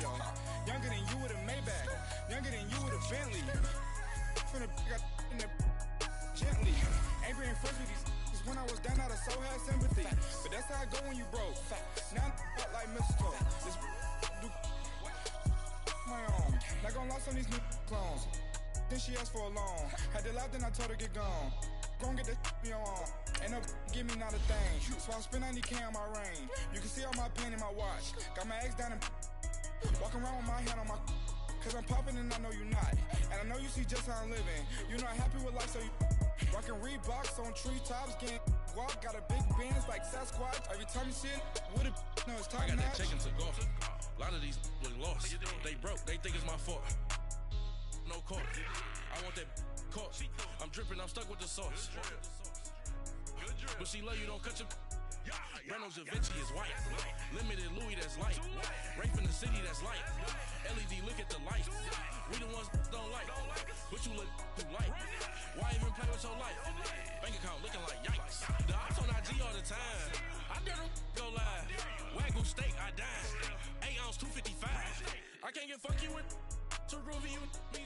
yo. Younger than you with a Maybach, younger than you with a Bentley. From the got in the gently. Ain't been friends with these when I was down out of so had sympathy. But that's how I go when you broke. Now I'm like mistletoe. This do my own. Not gonna lie on these new clones. Then she asked for a loan. Had to laugh, then I told her get gone. Gon' get that me on. Ain't no give me not a thing. So I spend 90K on my range. You can see all my pain in my watch. Got my ex down and walking around with my hand on my. Cause I'm popping and I know you not. And I know you see just how I'm living. You're not happy with life, so you rockin' Reeboks on treetops, getting guap. Got a big Benz like Sasquatch. Every time you see it, with a no, it's time. I got that check into golf. A lot of these look lost. They broke, they think it's my fault. No court. I want that court. I'm dripping, I'm stuck with the sauce. But she love you, don't cut your. Reynolds Da Vinci is white. Limited Louis, that's light. Rape in the city, that's light. LED, look at the light. We the ones don't like. But you look too light. Why even play with your life? Bank account looking like yikes. The ops on IG all the time. I dare them go live. Wagyu steak, I dine. 8 ounce, 255. I can't get fuck you with to groovy you me.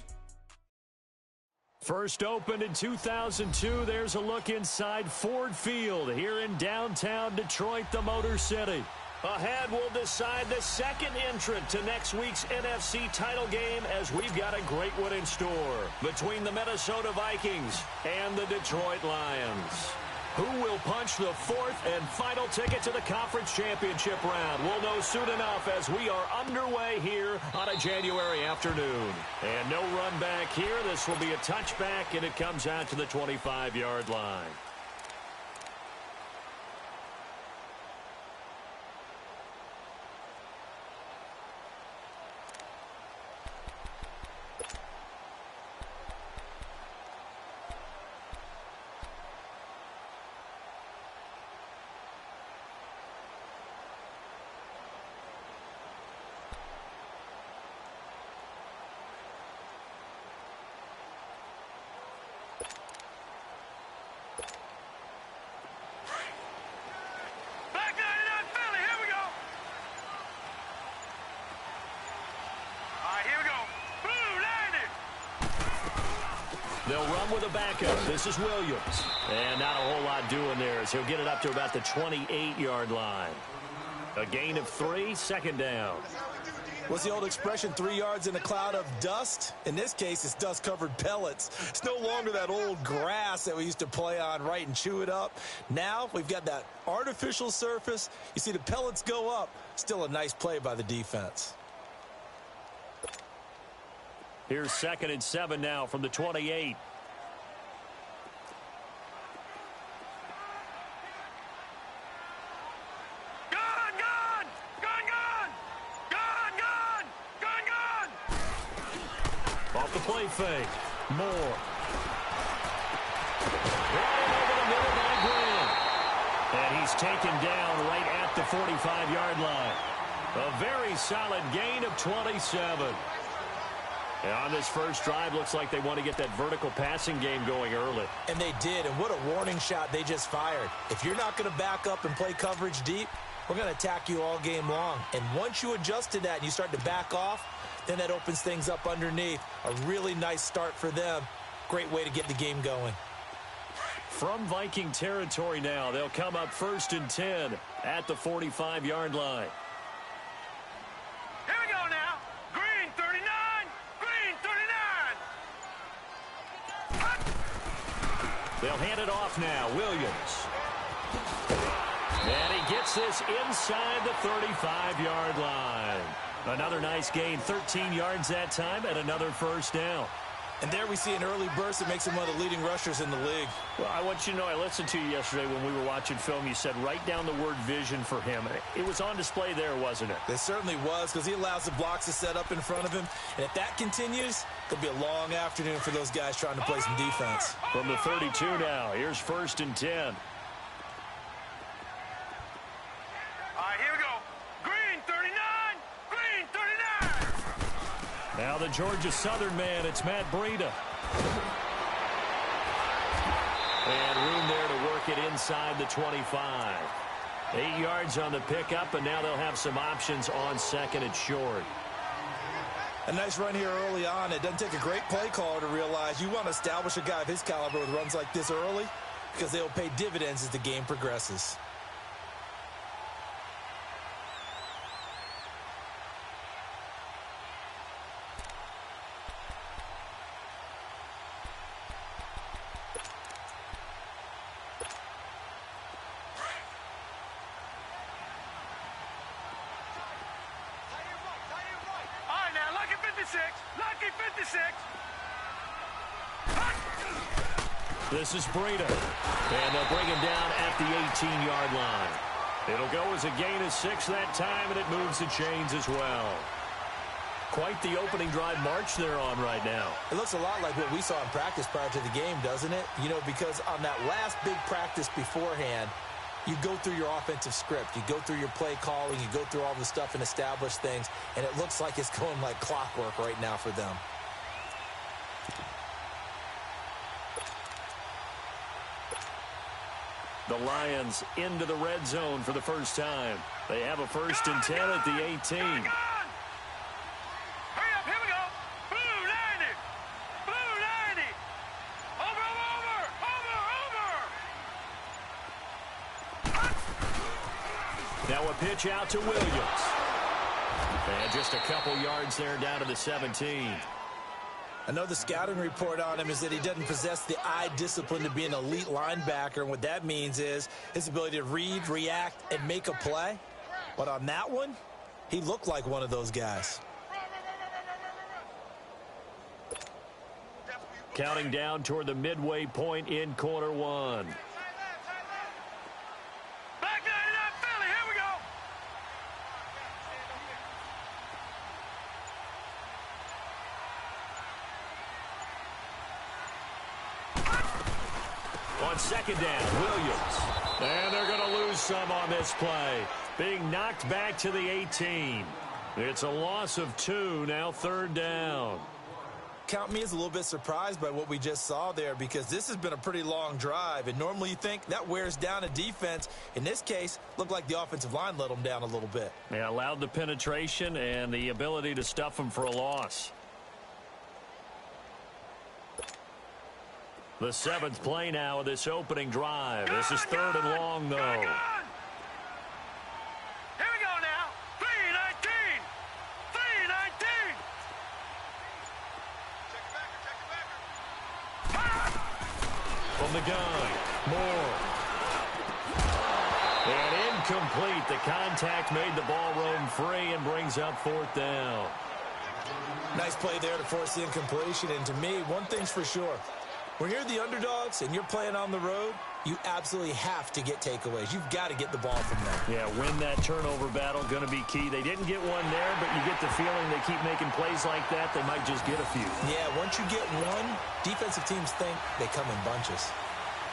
First opened in 2002, there's a look inside Ford Field here in downtown Detroit, the Motor City. Ahead, we'll decide the second entrant to next week's NFC title game as we've got a great one in store between the Minnesota Vikings and the Detroit Lions. Who will punch the fourth and final ticket to the conference championship round? We'll know soon enough as we are underway here on a January afternoon. And no run back here. This will be a touchback, and it comes out to the 25-yard line. They'll run with a backup. This is Williams. And not a whole lot doing there as he'll get it up to about the 28-yard line. A gain of 3, second down. What's the old expression, 3 yards in a cloud of dust? In this case, it's dust-covered pellets. It's no longer that old grass that we used to play on, right, and chew it up. Now we've got that artificial surface. You see the pellets go up. Still a nice play by the defense. Here's 2nd and 7 now from the 28. Off the play fake. Moore. Right over the middle by Graham. And he's taken down right at the 45-yard line. A very solid gain of 27. And on this first drive, looks like they want to get that vertical passing game going early. And they did, and what a warning shot they just fired. If you're not going to back up and play coverage deep, we're going to attack you all game long. And once you adjust to that and you start to back off, then that opens things up underneath. A really nice start for them. Great way to get the game going. From Viking territory now, they'll come up 1st and 10 at the 45-yard line. Here we go now. Green 39. Green 39. They'll hand it off now. Williams. And he gets this inside the 35-yard line. Another nice gain, 13 yards that time, and another first down. And there we see an early burst that makes him one of the leading rushers in the league. Well, I want you to know, I listened to you yesterday when we were watching film. You said write down the word vision for him. It was on display there, wasn't it? It certainly was, because he allows the blocks to set up in front of him. And if that continues, it'll be a long afternoon for those guys trying to play some defense. From the 32 now, here's 1st and 10. All right, here we go. Green 39. Green 39. Now the Georgia Southern man, it's Matt Breida. And room there to work it inside the 25. 8 yards on the pickup, and now they'll have some options on 2nd and short. A nice run here early on. It doesn't take a great play caller to realize you want to establish a guy of his caliber with runs like this early because they'll pay dividends as the game progresses. Lucky 56. This is Breida. And they'll bring him down at the 18-yard line. It'll go as a gain of 6 that time, and it moves the chains as well. Quite the opening drive march they're on right now. It looks a lot like what we saw in practice prior to the game, doesn't it? You know, because on that last big practice beforehand, you go through your offensive script. You go through your play calling. You go through all the stuff and establish things. And it looks like it's going like clockwork right now for them. The Lions into the red zone for the first time. They have a 1st and 10 at the 18. Hurry up, here we go. Blue 90. Blue 90. Over. Now a pitch out to Williams. And just a couple yards there down to the 17. I know the scouting report on him is that he doesn't possess the eye discipline to be an elite linebacker. And what that means is his ability to read, react, and make a play. But on that one, he looked like one of those guys. Counting down toward the midway point in quarter one. Back 99 Philly, here we go. On 2nd down, Williams. And they're going to lose some on this play. Being knocked back to the 18. It's a loss of 2, now 3rd down. Count me as a little bit surprised by what we just saw there because this has been a pretty long drive. And normally you think that wears down a defense. In this case, looked like the offensive line let them down a little bit. They allowed the penetration and the ability to stuff them for a loss. The 7th play now of this opening drive. This is 3rd and long, though. Here we go now. 319. 319. From the gun, Moore. And incomplete. The contact made the ball roam free and brings up 4th down. Nice play there to force the incompletion. And to me, one thing's for sure. When you're the underdogs and you're playing on the road, you absolutely have to get takeaways. You've got to get the ball from them. Yeah, win that turnover battle, going to be key. They didn't get one there, but you get the feeling they keep making plays like that, they might just get a few. Yeah, once you get one, defensive teams think they come in bunches.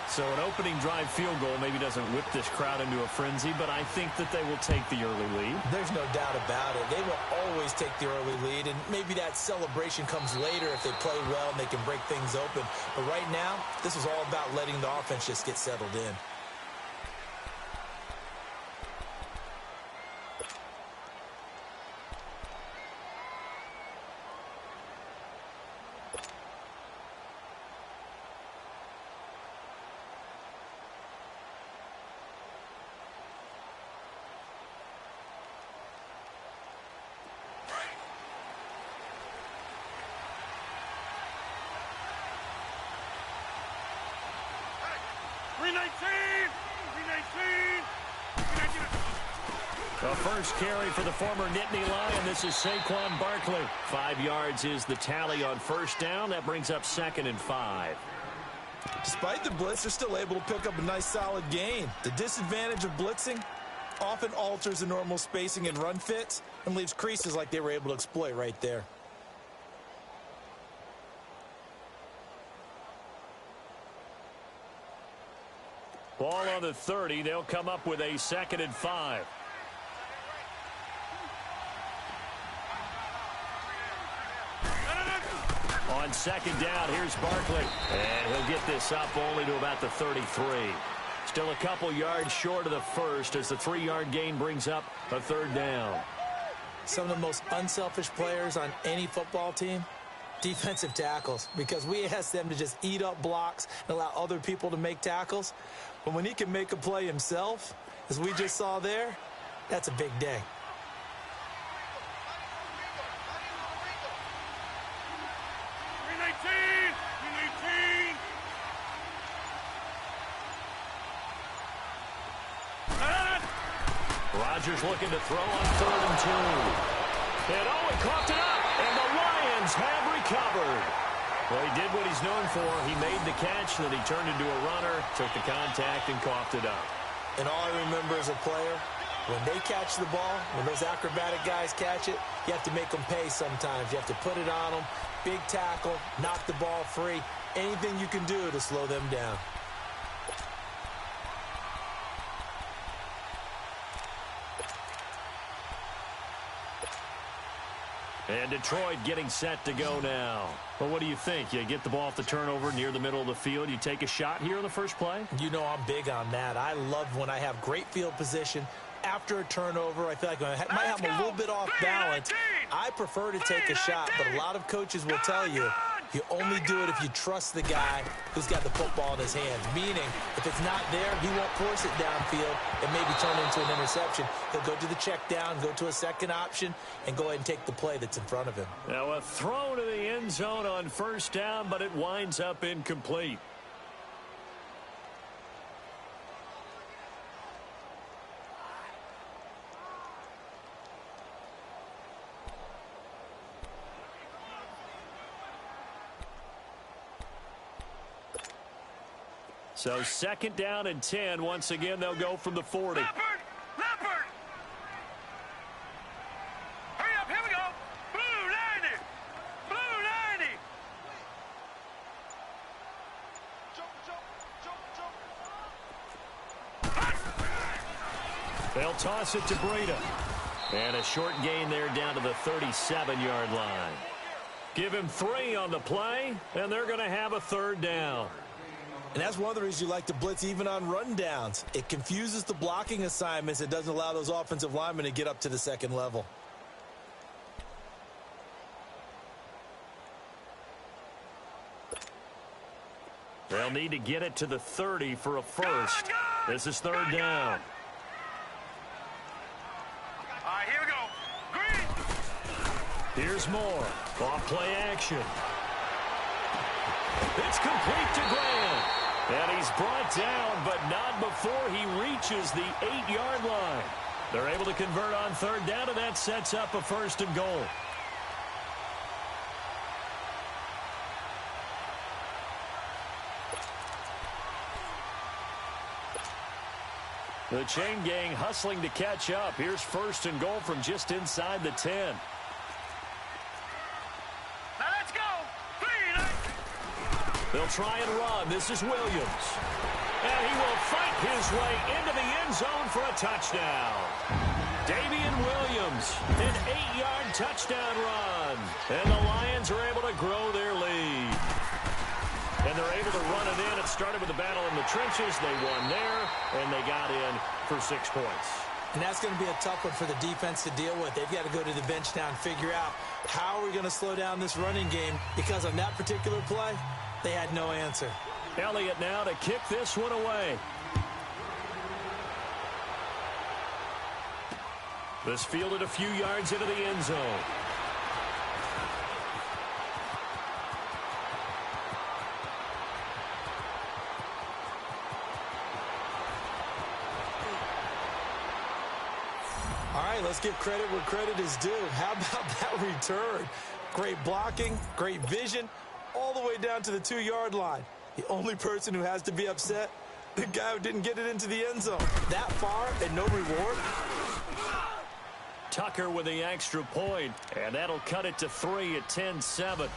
So an opening drive field goal maybe doesn't whip this crowd into a frenzy, but I think that they will take the early lead. There's no doubt about it. They will always take the early lead, and maybe that celebration comes later if they play well and they can break things open. But right now, this is all about letting the offense just get settled in. The first carry for the former Nittany Lion. This is Saquon Barkley. 5 yards is the tally on 1st down. That brings up 2nd and 5. Despite the blitz, they're still able to pick up a nice solid gain. The disadvantage of blitzing often alters the normal spacing and run fits and leaves creases like they were able to exploit right there. Ball on the 30. They'll come up with a 2nd and 5. On 2nd down, here's Barkley. And he'll get this up only to about the 33. Still a couple yards short of the first as the 3-yard gain brings up a 3rd down. some of the most unselfish players on any football team? Defensive tackles, because we ask them to just eat up blocks and allow other people to make tackles. But when he can make a play himself, as we just saw there, that's a big day. Rodgers looking to throw on 3rd and 2. And he coughed it up, and the Lions have recovered. Well, he did what he's known for. He made the catch, then he turned into a runner, took the contact, and coughed it up. And all I remember as a player, when they catch the ball, when those acrobatic guys catch it, you have to make them pay sometimes. You have to put it on them, big tackle, knock the ball free, anything you can do to slow them down. And Detroit getting set to go now. Well, what do you think? You get the ball off the turnover near the middle of the field. You take a shot here in the first play? You know I'm big on that. I love when I have great field position. After a turnover, I feel like I might have a little bit off balance. I prefer to take a shot, but a lot of coaches will tell you, you only do it if you trust the guy who's got the football in his hands. Meaning, if it's not there, he won't force it downfield and maybe turn into an interception. He'll go to the check down, go to a second option, and go ahead and take the play that's in front of him. Now a throw to the end zone on 1st down, but it winds up incomplete. So 2nd down and 10. Once again, they'll go from the 40. Leopard! Hurry up, here we go! Blue 90! Blue 90! They'll toss it to Breida. And a short gain there down to the 37-yard line. Give him 3 on the play, and they're going to have a 3rd down. And that's one of the reasons you like to blitz even on rundowns. It confuses the blocking assignments. It doesn't allow those offensive linemen to get up to the 2nd level. They'll need to get it to the 30 for a first. This is 3rd down. All right, here we go. Green! Here's more. Off play action. It's complete to Graham. And he's brought down, but not before he reaches the 8-yard line. They're able to convert on 3rd down, and that sets up a 1st and goal. The chain gang hustling to catch up. Here's 1st and goal from just inside the 10. They'll try and run. This is Williams. And he will fight his way into the end zone for a touchdown. Damian Williams, an 8-yard touchdown run. And the Lions are able to grow their lead. And they're able to run it in. It started with a battle in the trenches. They won there, and they got in for 6 points. And that's going to be a tough one for the defense to deal with. They've got to go to the bench now and figure out how are we going to slow down this running game, because on that particular play, they had no answer. Elliott now to kick this one away. This fielded a few yards into the end zone. All right, let's give credit where credit is due. How about that return? Great blocking, great vision, all the way down to the 2-yard line. The only person who has to be upset, the guy who didn't get it into the end zone. That far and no reward. Tucker with the extra point, and that'll cut it to 3 at 10-7.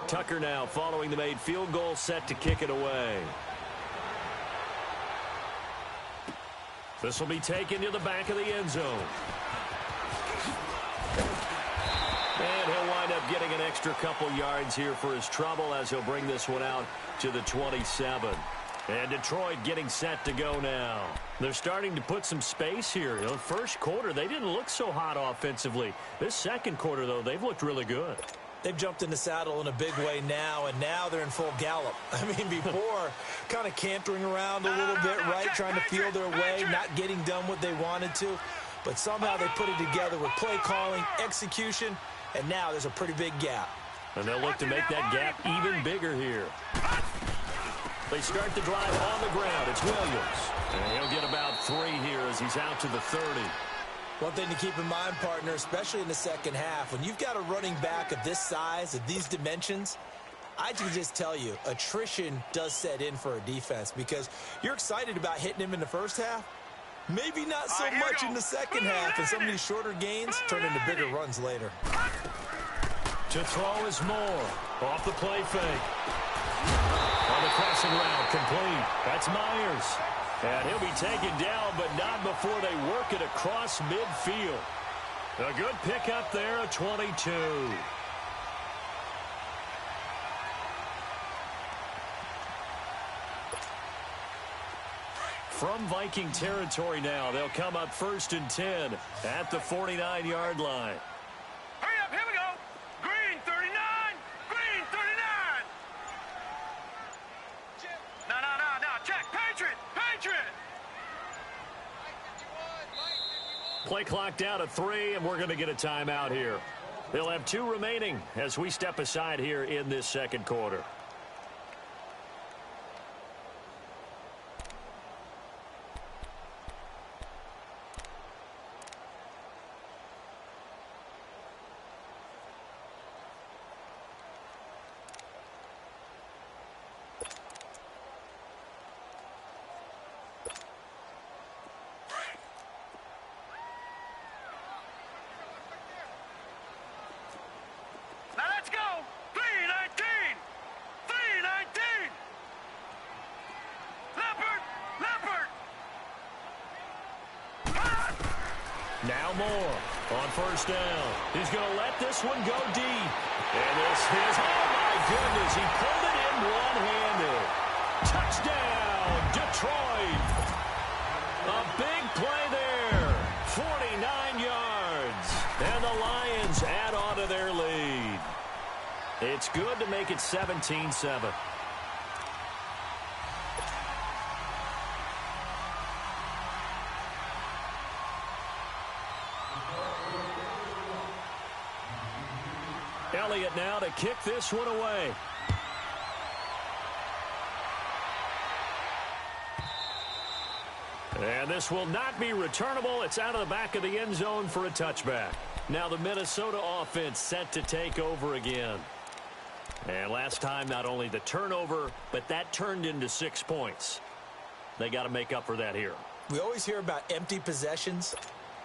Tucker now following the made field goal, set to kick it away. This will be taken to the back of the end zone. And he'll wind up getting an extra couple yards here for his trouble as he'll bring this one out to the 27. And Detroit getting set to go now. They're starting to put some space here. The first quarter, they didn't look so hot offensively. This second quarter, though, they've looked really good. They've jumped in the saddle in a big way now, and now they're in full gallop. I mean, before, kind of cantering around a little bit, right, trying to feel their way, not getting done what they wanted to. But somehow they put it together with play calling, execution, and now there's a pretty big gap. And they'll look to make that gap even bigger here. They start the drive on the ground. It's Williams. And he'll get about 3 here as he's out to the 30. One thing to keep in mind, partner, especially in the second half, when you've got a running back of this size, of these dimensions, I can just tell you, attrition does set in for a defense because you're excited about hitting him in the first half. Maybe not so much in the second half, and some of these shorter gains turn into bigger runs later. To throw is Moore. Off the play fake. On the crossing route, complete. That's Myers. And he'll be taken down, but not before they work it across midfield. A good pickup there, a 22. From Viking territory now, they'll come up 1st and 10 at the 49-yard line. Hurry up, here we go. Green 39, green 39. No, check, Patriot. Play clock down to 3, and we're going to get a timeout here. They'll have 2 remaining as we step aside here in this second quarter. Now Moore on 1st down. He's going to let this one go deep. And this is, oh my goodness, he pulled it in one-handed. Touchdown, Detroit. A big play there. 49 yards. And the Lions add on to their lead. It's good to make it 17-7. Elliott now to kick this one away. And this will not be returnable. It's out of the back of the end zone for a touchback. Now the Minnesota offense set to take over again. And last time, not only the turnover, but that turned into 6 points. They got to make up for that here. We always hear about empty possessions,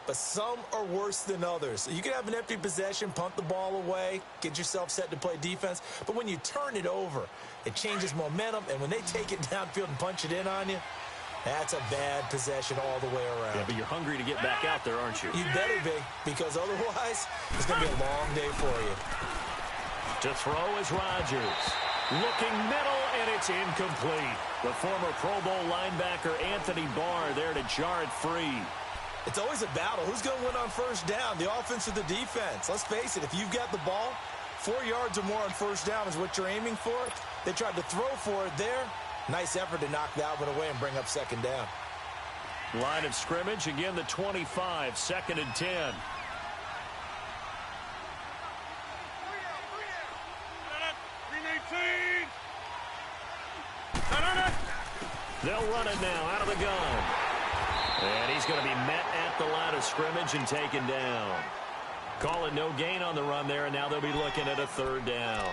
but some are worse than others. You can have an empty possession, punt the ball away, get yourself set to play defense, but when you turn it over, it changes momentum, and when they take it downfield and punch it in on you, that's a bad possession all the way around. Yeah, but you're hungry to get back out there, aren't you? You better be, because otherwise, it's going to be a long day for you. To throw is Rodgers. Looking middle, and it's incomplete. The former Pro Bowl linebacker Anthony Barr there to jar it free. It's always a battle. Who's going to win on 1st down, the offense or the defense? Let's face it, if you've got the ball, 4 yards or more on 1st down is what you're aiming for. They tried to throw for it there. Nice effort to knock that one away and bring up 2nd down. Line of scrimmage, again the 25, 2nd and 10. They'll run it now out of the gun. And he's going to be met at the line of scrimmage and taken down. Calling no gain on the run there, and now they'll be looking at a 3rd down.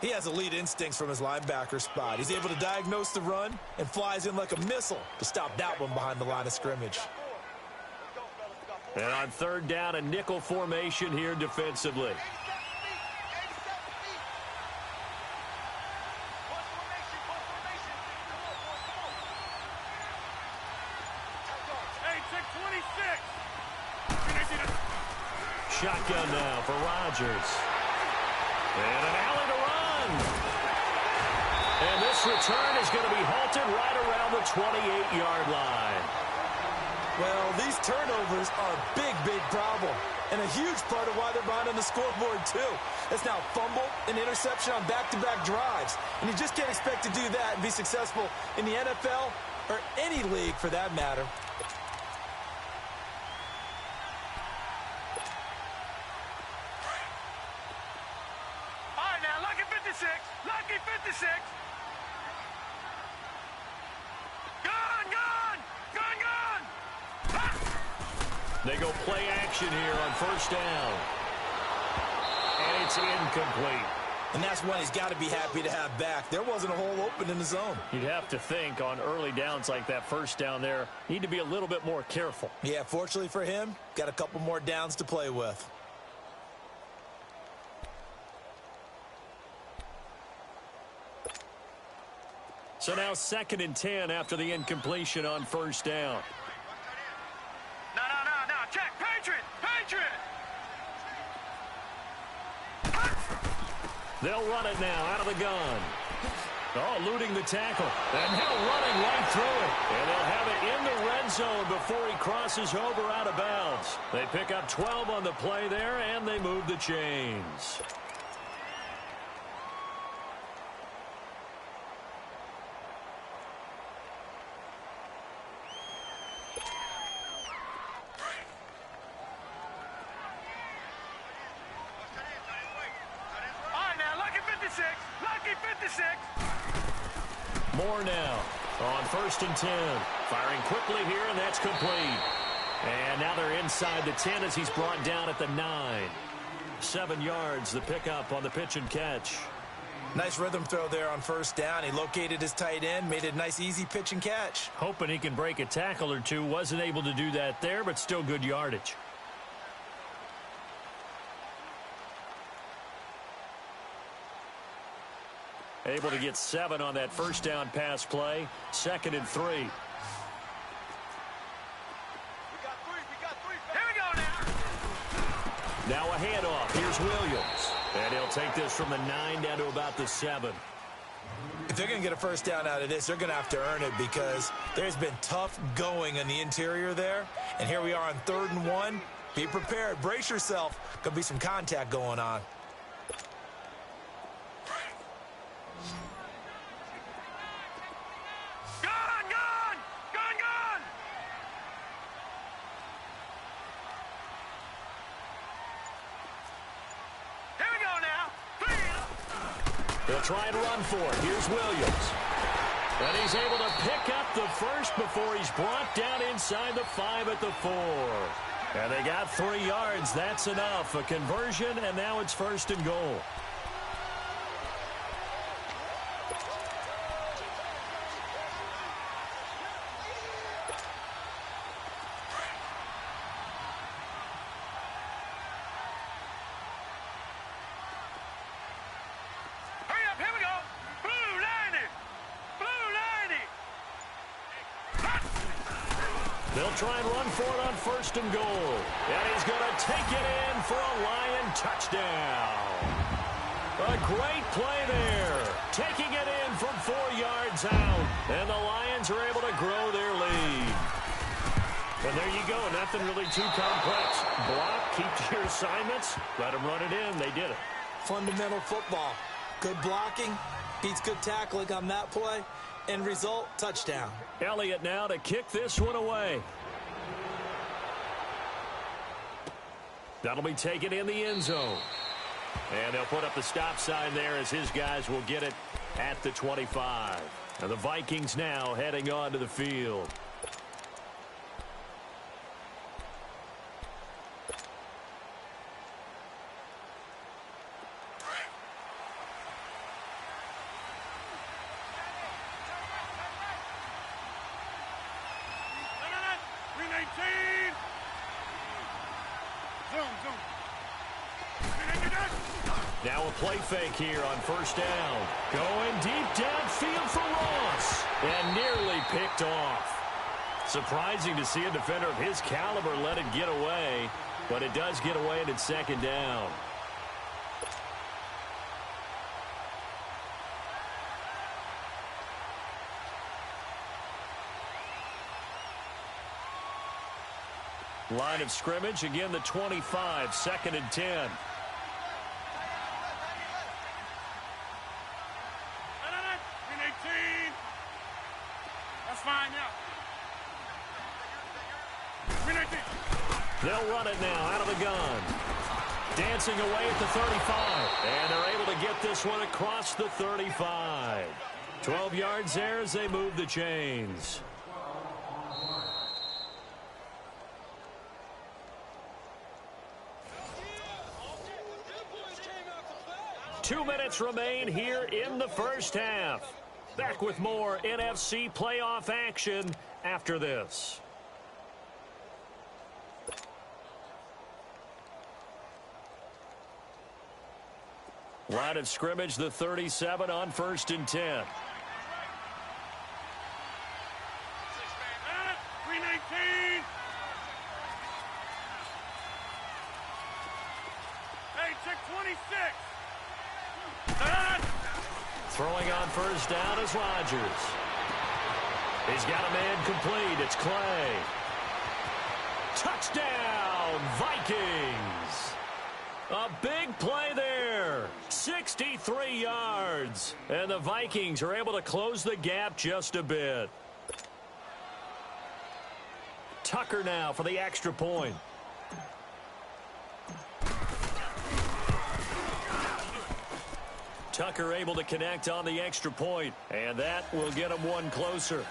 He has elite instincts from his linebacker spot. He's able to diagnose the run and flies in like a missile to stop that one behind the line of scrimmage. And on 3rd down, a nickel formation here defensively. Shotgun now for Rodgers. And an alley to run. And this This return is going to be halted right around the 28-yard line. Well, these turnovers are a big, big problem, and a huge part of why they're behind on the scoreboard, too. That's now fumble and interception on back-to-back drives, and you just can't expect to do that and be successful in the NFL or any league for that matter. All right, now, lucky 56. Lucky 56. They go play action here on first down. And it's incomplete. And that's one he's got to be happy to have back. There wasn't a hole open in the zone. You'd have to think on early downs like that first down there, need to be a little bit more careful. Yeah, fortunately for him, got a couple more downs to play with. So now 2nd and 10 after the incompletion on first down. No. Check. Patriot. They'll run it now out of the gun. Oh, eluding the tackle. And now running right through it. And they'll have it in the red zone before he crosses over out of bounds. They pick up 12 on the play there, and they move the chains. Lucky 56. More now on 1st and 10. Firing quickly here, and that's complete. And now they're inside the 10 as he's brought down at the 9. 7 yards, the pickup on the pitch and catch. Nice rhythm throw there on first down. He located his tight end, made it a nice, easy pitch and catch. Hoping he can break a tackle or two. Wasn't able to do that there, but still good yardage. Able to get 7 on that first down pass play. 2nd and 3. We got three. Here we go now. Now a handoff. Here's Williams. And he'll take this from the 9 down to about the 7. If they're going to get a first down out of this, they're going to have to earn it because there's been tough going in the interior there. And here we are on 3rd and 1. Be prepared. Brace yourself. Could be some contact going on. They'll try and run for it. Here's Williams. And he's able to pick up the first before he's brought down inside the 5 at the 4. And they got 3 yards. That's enough. A conversion, and now it's 1st and goal. They'll try and run for it on 1st and goal. And he's going to take it in for a Lion touchdown. A great play there. Taking it in from 4 yards out. And the Lions are able to grow their lead. And there you go. Nothing really too complex. Block, keep to your assignments. Let them run it in. They did it. Fundamental football. Good blocking. Beats good tackling on that play. End result, touchdown. Elliott now to kick this one away. That'll be taken in the end zone. And they'll put up the stop sign there as his guys will get it at the 25. Now the Vikings now heading onto the field. Now a play fake here on 1st down. Going deep downfield for Ross. And nearly picked off. Surprising to see a defender of his caliber let it get away. But it does get away and it's 2nd down. Line of scrimmage, again the 25, 2nd and 10. That's fine now. They'll run it now out of the gun. Dancing away at the 35. And they're able to get this one across the 35. 12 yards there as they move the chains. Two minutes remain here in the first half. Back with more NFC playoff action after this. Line of scrimmage, the 37 on 1st and 10. 319. Hey, check 26. Throwing on 1st down is Rodgers. He's got a man complete. It's Clay. Touchdown, Vikings. A big play there. 63 yards. And the Vikings are able to close the gap just a bit. Tucker now for the extra point. Tucker able to connect on the extra point, and that will get him one closer.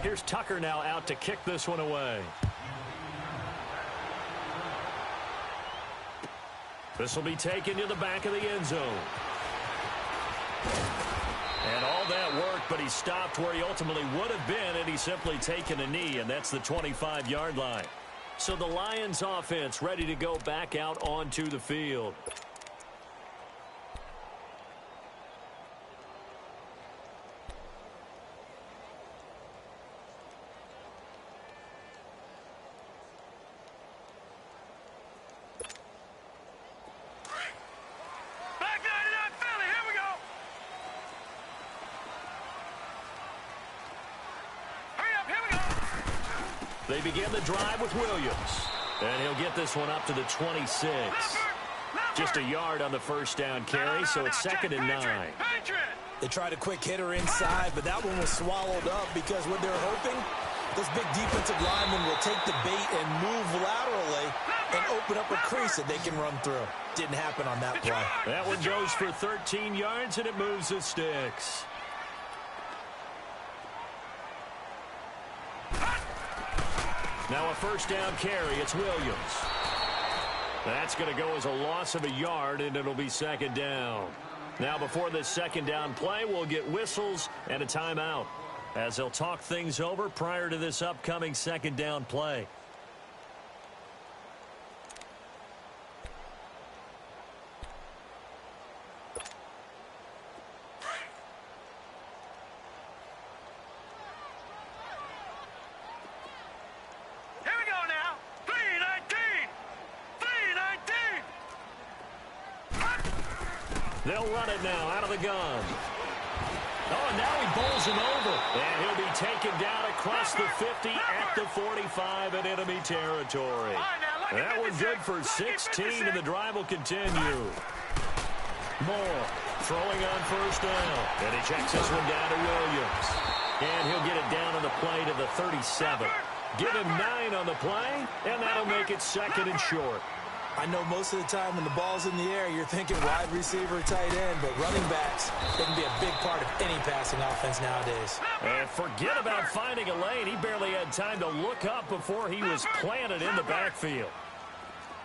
Here's Tucker now out to kick this one away. This will be taken to the back of the end zone. And all that work, but he stopped where he ultimately would have been, and he's simply taken a knee, and that's the 25-yard line. So the Lions offense ready to go back out onto the field. Back 99 Philly, here we go. Hurry up, here we go. They begin the drive with Williams. And he'll get this one up to the 26. Just a yard on the first down carry, so it's 2nd and 9. They tried a quick hitter inside, but that one was swallowed up because what they're hoping, this big defensive lineman will take the bait and move laterally and open up a crease that they can run through. Didn't happen on that play. That one goes for 13 yards, and it moves the sticks. Now a first down carry. It's Williams. That's going to go as a loss of a yard, and it'll be 2nd down. Now before this 2nd down play, we'll get whistles and a timeout as they'll talk things over prior to this upcoming 2nd down play. They'll run it now out of the gun. Oh, and now he bowls him over. And he'll be taken down across the 50 at the 45 in enemy territory. That one good for 16, and the drive will continue. Moore throwing on 1st down. And he checks this one down to Williams. And he'll get it down on the play to the 37. Give him 9 on the play, and that'll make it 2nd and short. I know most of the time when the ball's in the air, you're thinking wide receiver, tight end, but running backs, they can be a big part of any passing offense nowadays. And forget about finding a lane. He barely had time to look up before he was planted in the backfield.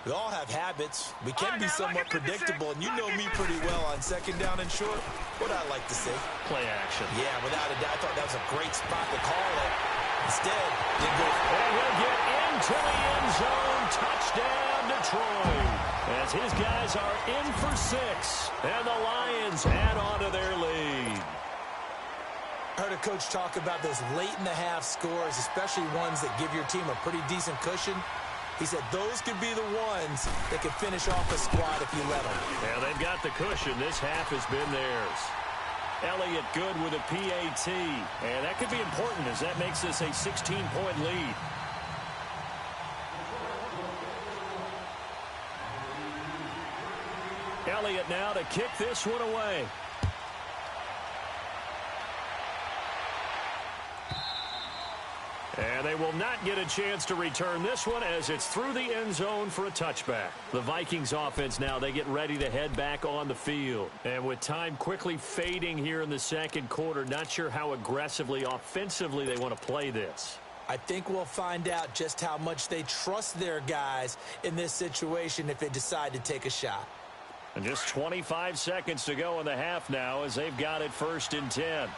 We all have habits. We can be somewhat predictable, and you know me pretty well on 2nd down and short. What I like to see. Play action. Yeah, without a doubt. I thought that was a great spot to call it. Instead, they go. And he'll get into the end zone. Touchdown, Detroit. As his guys are in for 6. And the Lions add on to their lead. I heard a coach talk about those late-in-the-half scores, especially ones that give your team a pretty decent cushion. He said those could be the ones that could finish off a squad if you let them. Yeah, they've got the cushion. This half has been theirs. Elliott good with a PAT. And that could be important as that makes this a 16-point lead. Elliott now to kick this one away. And they will not get a chance to return this one as it's through the end zone for a touchback. The Vikings offense now, they get ready to head back on the field. And with time quickly fading here in the second quarter, not sure how aggressively, offensively they want to play this. I think we'll find out just how much they trust their guys in this situation if they decide to take a shot. And just 25 seconds to go in the half now as they've got it 1st and 10.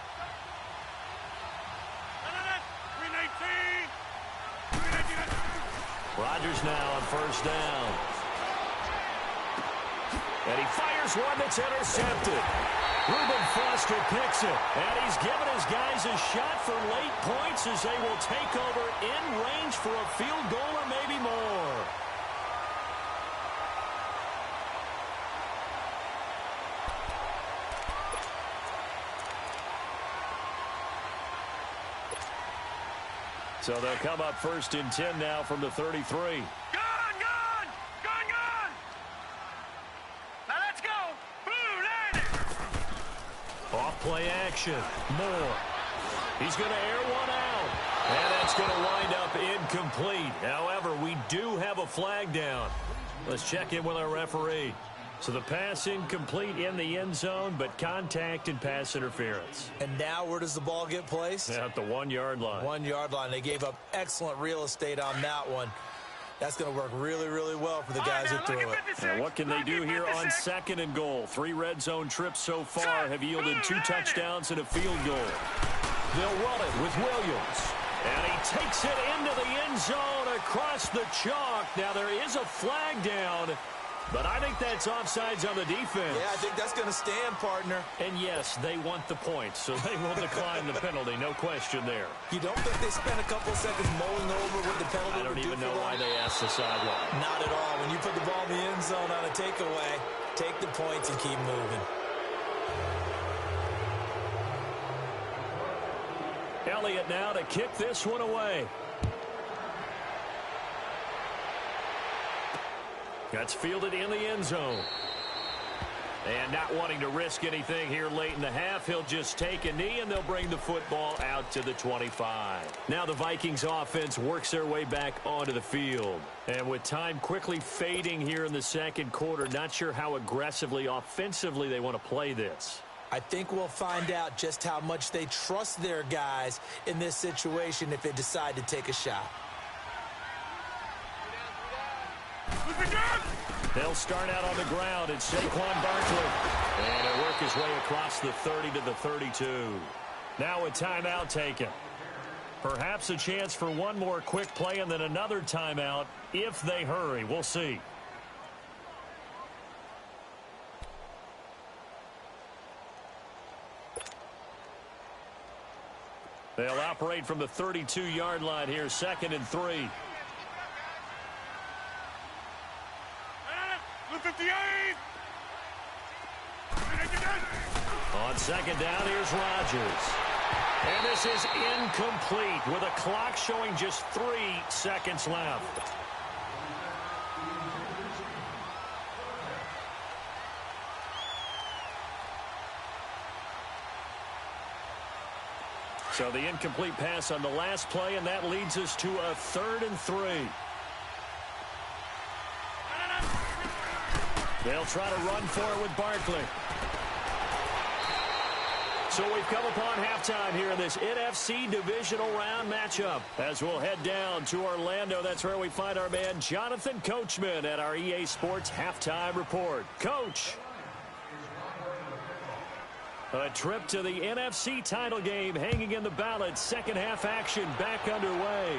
Rodgers now on 1st down. And he fires one that's intercepted. Reuben Foster picks it. And he's given his guys a shot for late points as they will take over in range for a field goal or maybe more. So they'll come up 1st and 10 now from the 33. Gone! Now let's go! Blue line! Off play action. Moore. He's going to air one out. And that's going to wind up incomplete. However, we do have a flag down. Let's check in with our referee. So the pass incomplete in the end zone, but contact and pass interference. And now where does the ball get placed? At the 1-yard line. 1-yard line. They gave up excellent real estate on that one. That's going to work really, really well for the guys who threw it. And what can they do here on 2nd and goal? 3 red zone trips so far have yielded 2 touchdowns and a field goal. They'll run it with Williams. And he takes it into the end zone across the chalk. Now there is a flag down. But I think that's offsides on the defense. Yeah, I think that's going to stand, partner. And yes, they want the points, so they will decline the penalty. No question there. You don't think they spent a couple seconds mulling over what the penalty I don't would do even for know them? why they asked the sideline. Not at all. When you put the ball in the end zone on a takeaway, take the points and keep moving. Elliott now to kick this one away. That's fielded in the end zone. And not wanting to risk anything here late in the half, he'll just take a knee, and they'll bring the football out to the 25. Now the Vikings offense works their way back onto the field. And with time quickly fading here in the second quarter, not sure how aggressively, offensively they want to play this. I think we'll find out just how much they trust their guys in this situation if they decide to take a shot. They'll start out on the ground. It's Saquon Barkley. And he'll work his way across the 30 to the 32. Now a timeout taken. Perhaps a chance for one more quick play and then another timeout if they hurry. We'll see. They'll operate from the 32-yard line here, 2nd and 3. 58! On 2nd down, here's Rodgers. And this is incomplete with a clock showing just 3 seconds left. So the incomplete pass on the last play, and that leads us to a 3rd and 3. They'll try to run for it with Barkley. So we've come upon halftime here in this NFC divisional round matchup. As we'll head down to Orlando, that's where we find our man Jonathan Coachman at our EA Sports Halftime Report. Coach. A trip to the NFC title game hanging in the balance. Second half action back underway.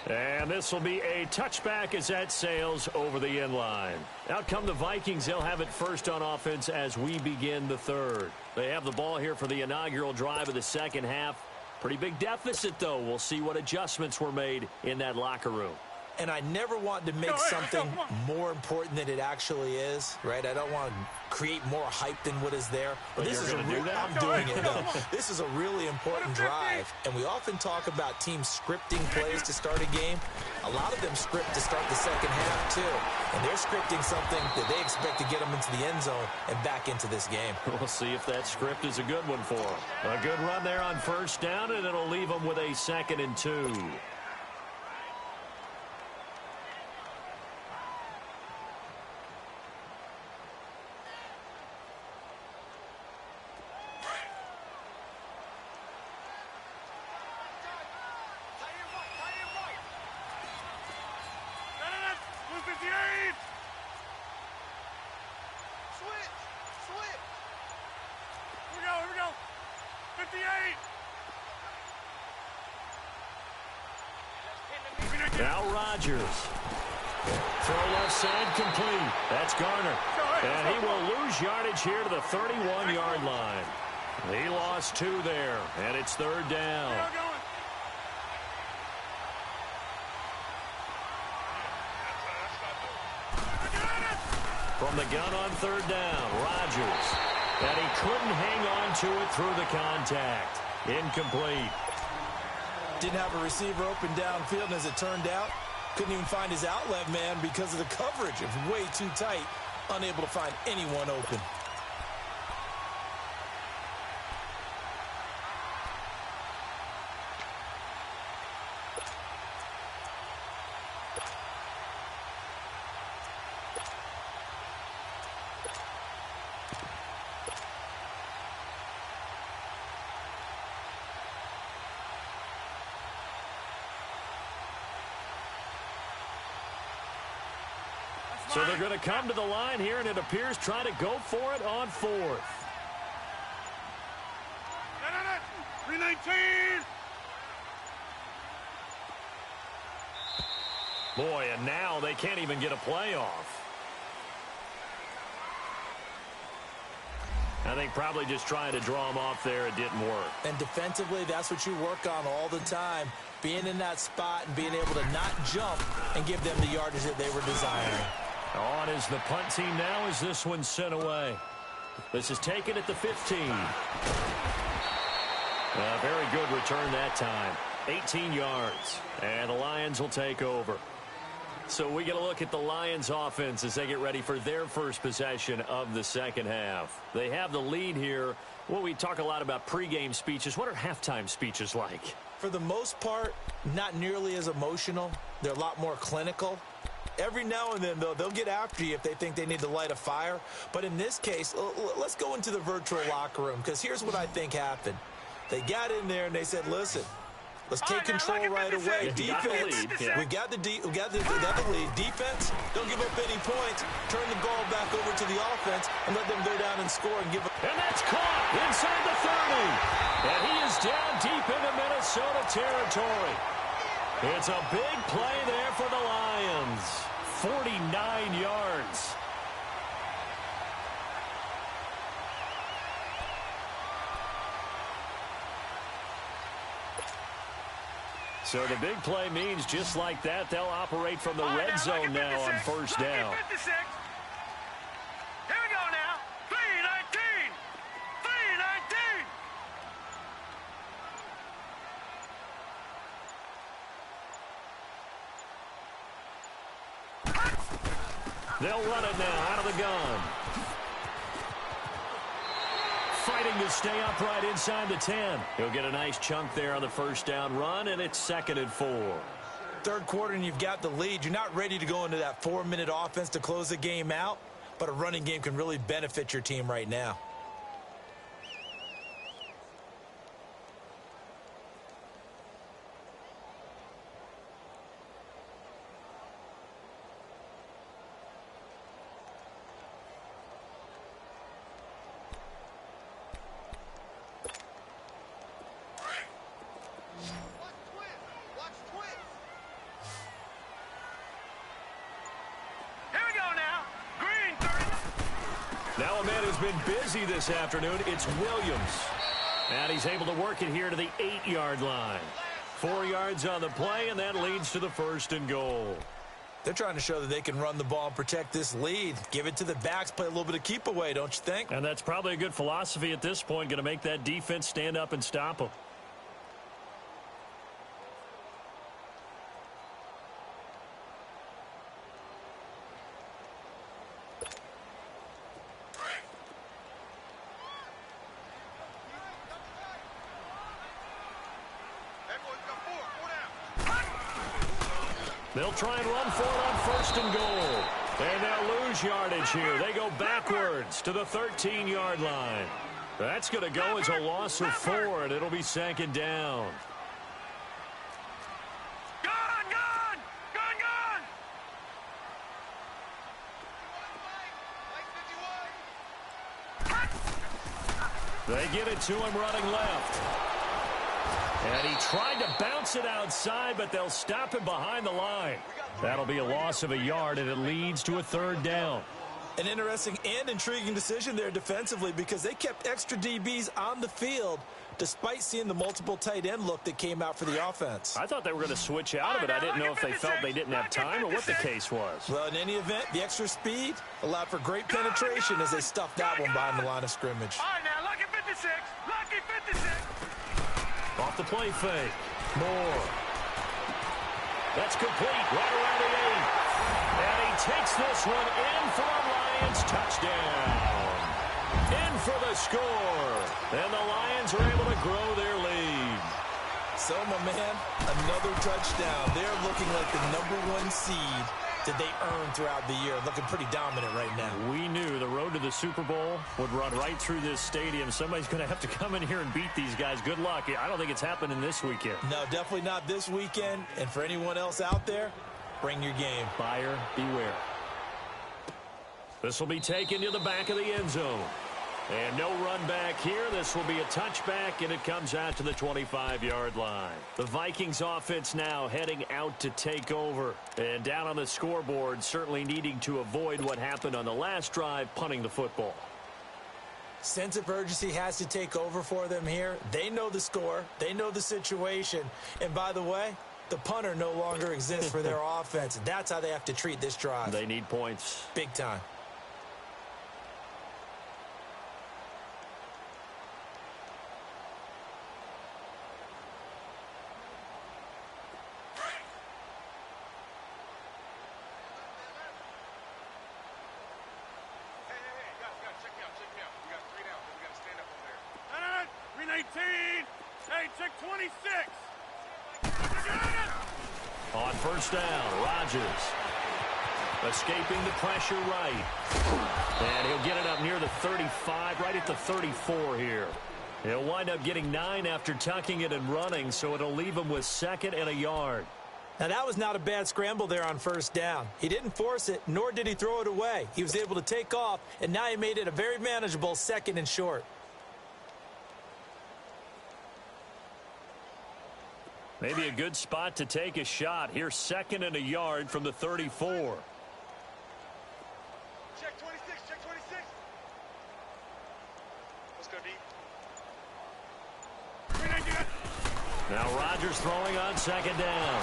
And this will be a touchback as that sails over the end line. Out come the Vikings. They'll have it first on offense as we begin the third. They have the ball here for the inaugural drive of the second half. Pretty big deficit, though. We'll see what adjustments were made in that locker room. And I never want to make something more important than it actually is, right? I don't want to create more hype than what is there. But this is I'm doing it, though. This is a really important drive. And we often talk about teams scripting plays to start a game. A lot of them script to start the second half, too. And they're scripting something that they expect to get them into the end zone and back into this game. We'll see if that script is a good one for them. A good run there on first down, and it'll leave them with a 2nd and 2. Now Rodgers. Throw left side complete. That's Garner. And he will lose yardage here to the 31-yard line. He lost 2 there, and it's 3rd down. From the gun on 3rd down, Rodgers. And he couldn't hang on to it through the contact. Incomplete. Didn't have a receiver open downfield, and as it turned out, couldn't even find his outlet man because of the coverage. It was way too tight, unable to find anyone open. So they're going to come to the line here, and it appears trying to go for it on 4th. 319. Boy, and now they can't even get a playoff. I think probably just trying to draw them off there, it didn't work. And defensively, that's what you work on all the time. Being in that spot and being able to not jump and give them the yardage that they were desiring. On is the punt team now as this one's sent away. This is taken at the 15. A very good return that time. 18 yards. And the Lions will take over. So we get a look at the Lions offense as they get ready for their first possession of the second half. They have the lead here. Well, we talk a lot about pregame speeches. What are halftime speeches like? For the most part, not nearly as emotional. They're a lot more clinical. Every now and then, though, they'll get after you if they think they need to light a fire. But in this case, let's go into the virtual locker room, because here's what I think happened. They got in there and they said, listen, let's take control right away. Defense, we got the lead. Defense, don't give up any points. Turn the ball back over to the offense and let them go down and score and give up. And that's caught inside the 30. And he is down deep into Minnesota territory. It's a big play there for the Lions. 49 yards. So the big play means just like that, they'll operate from the red zone now on first down. Here we go now. 319. 319. They'll run it now out of the gun. Fighting to stay upright inside the 10. He'll get a nice chunk there on the first down run, and it's 2nd and 4. Third quarter and you've got the lead. You're not ready to go into that 4-minute offense to close the game out, but a running game can really benefit your team right now. Now a man who's been busy this afternoon, it's Williams. And he's able to work it here to the 8-yard line. 4 yards on the play, and that leads to the 1st and goal. They're trying to show that they can run the ball and protect this lead. Give it to the backs, play a little bit of keep away, don't you think? And that's probably a good philosophy at this point, going to make that defense stand up and stop them. They'll try and run for it on 1st and goal. And they'll lose yardage here. They go backwards to the 13-yard line. That's going to go as a loss of 4, and it'll be 2nd down. They get it to him running left. And he tried to bounce it outside, but they'll stop him behind the line. That'll be a loss of a yard, and it leads to a 3rd down. An interesting and intriguing decision there defensively because they kept extra DBs on the field despite seeing the multiple tight end look that came out for the offense. I thought they were going to switch out of it. I didn't know if they felt they didn't have time or what the case was. Well, in any event, the extra speed allowed for great penetration as they stuffed that one behind the line of scrimmage. All right, now, lucky 56. Lucky 56. Off the play fake. Moore. That's complete right around the 8. And he takes this one in for a Lions touchdown. In for the score. And the Lions are able to grow their lead. So, my man, another touchdown. They're looking like the #1 seed that they earned throughout the year. Looking pretty dominant right now. We knew the road to the Super Bowl would run right through this stadium. Somebody's going to have to come in here and beat these guys. Good luck. I don't think it's happening this weekend. No, definitely not this weekend. And for anyone else out there, bring your game. Buyer beware. This will be taken to the back of the end zone. And no run back here. This will be a touchback, and it comes out to the 25-yard line. The Vikings offense now heading out to take over. And down on the scoreboard, certainly needing to avoid what happened on the last drive, punting the football. Sense of urgency has to take over for them here. They know the score. They know the situation. And by the way, the punter no longer exists for their offense. That's how they have to treat this drive. They need points. Big time. Check 26. On 1st down, Rodgers escaping the pressure right. And he'll get it up near the 35, right at the 34 here. He'll wind up getting 9 after tucking it and running, so it'll leave him with 2nd and a yard. Now, that was not a bad scramble there on 1st down. He didn't force it, nor did he throw it away. He was able to take off, and now he made it a very manageable 2nd and short. Maybe a good spot to take a shot. Here's 2nd and a yard from the 34. Check 26, check 26. Let's go deep. Now Rodgers throwing on 2nd down